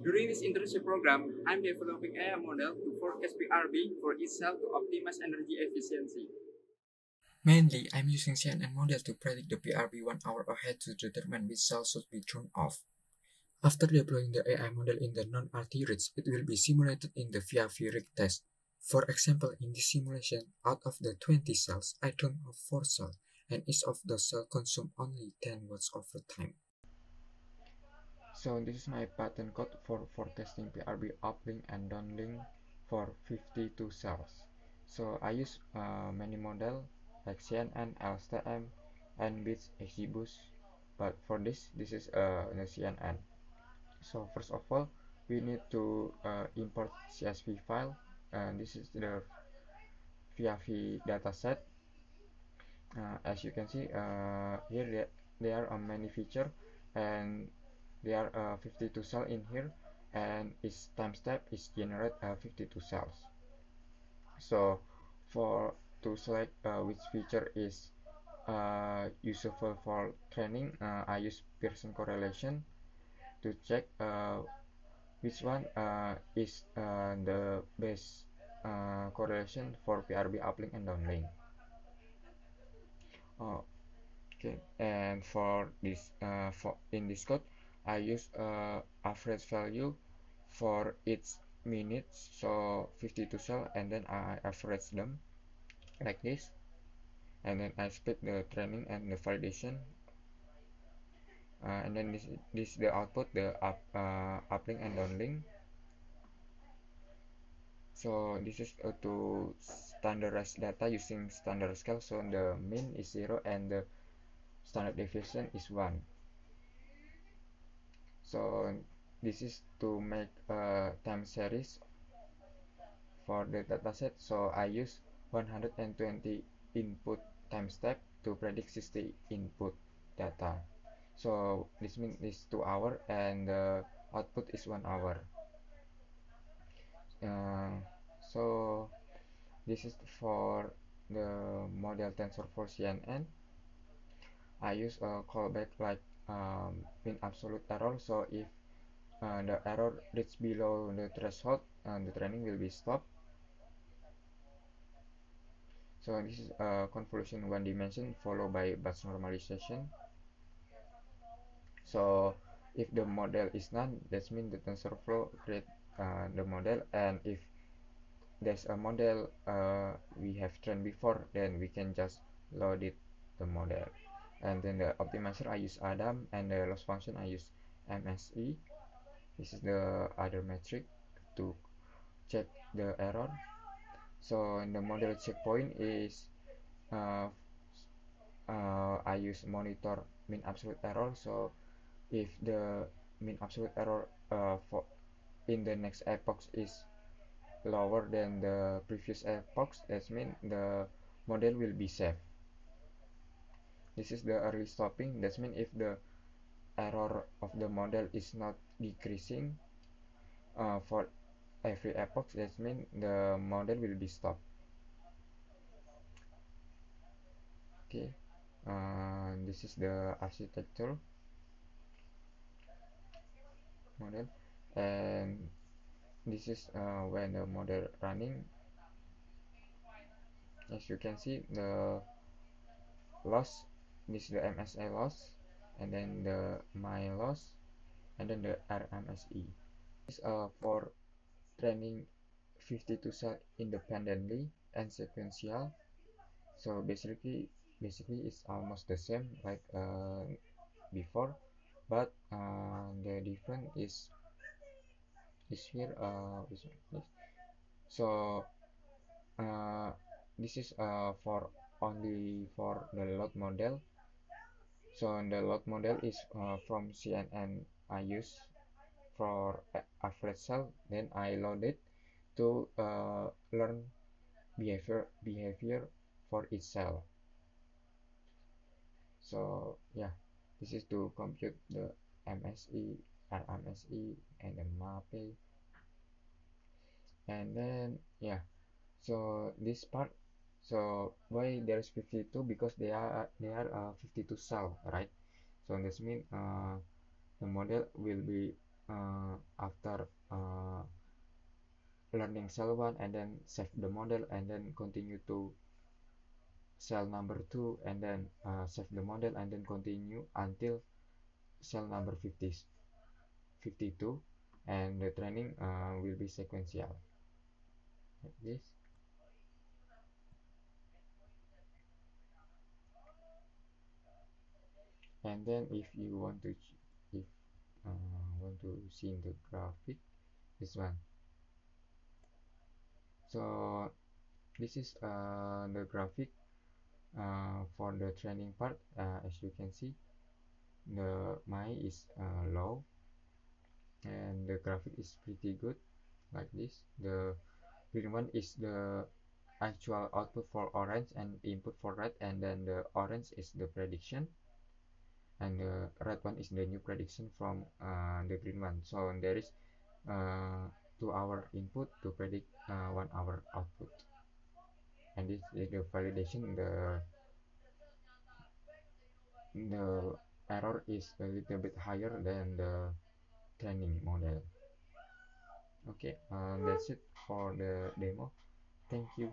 During this internship program, I'm developing AI model to forecast PRB for each cell to optimize energy efficiency. Mainly, I'm using CNN model to predict the PRB 1 hour ahead to determine which cell should be turned off. After deploying the AI model in the non-RT reach, it will be simulated in the VIA-V rig test. For example, in this simulation, out of the 20 cells, I turn off 4 cells, and each of the cells consume only 10 watts over time. So this is my pattern code for forecasting PRB uplink and downlink for 52 cells. So I use many model like CNN, LSTM, NBITS, XGBoost, but for this is the CNN. So first of all, we need to import CSV file, and this is the VIA-V dataset. As you can see, here there are many features, and there are 52 cells in here, and each time step is generate 52 cells. So for to select which feature is useful for training, I use Pearson correlation to check which one is the best correlation for PRB uplink and downlink. Oh, okay, and for this for in this code, I use average value for each minute, so 52 cell, and then I average them like this, and then I split the training and the validation, and then this the output, the uplink and downlink. So this is to standardize data using standard scale. So the mean is 0 and the standard deviation is 1. So this is to make a time series for the dataset. So I use 120 input time step to predict 60 input data. So this means it's 2 hours and the output is 1 hour. Uh, so this is for the model TensorFlow CNN. I use a callback like mean absolute error. So if the error reaches below the threshold, the training will be stopped. So this is convolution one dimension followed by batch normalization. So if the model is none, that means the TensorFlow create the model, and if there's a model we have trained before, then we can just load it the model. And then the optimizer I use Adam, and the loss function I use MSE. This is the other metric to check the error. So the model checkpoint is uh, I use monitor mean absolute error. So if the mean absolute error for in the next epoch is lower than the previous epoch, that means the model will be safe. This is the early stopping. That means if the error of the model is not decreasing for every epoch, that means the model will be stopped. Okay, this is the architecture model, and this is when the model running. As you can see, the loss, this is the MSA loss, and then the my loss, and then the RMSE. This is for training 52 cell independently and sequential. So basically it's almost the same like before, but the difference is here this one. So uh, this is for only for the load model. So the load model is from CNN I use for average cell. Then I load it to learn behavior for each cell. So yeah, this is to compute the MSE, RMSE, and the MAPE. And then yeah, so this part, so why there's 52? Because they are 52 cell, right? So this means the model will be after learning cell 1 and then save the model and then continue to cell number 2 and then save the model and then continue until cell number 50, 52, and the training will be sequential like this. And then if you want to if want to see in the graphic, this one. So this is the graphic for the training part. As you can see, the my is low and the graphic is pretty good like this. The green one is the actual output for orange and input for red, and then the orange is the prediction and the red one is the new prediction from the green one. So there is 2 hour input to predict 1 hour output, and this is the validation. The error is a little bit higher than the training model. Okay, that's it for the demo. Thank you.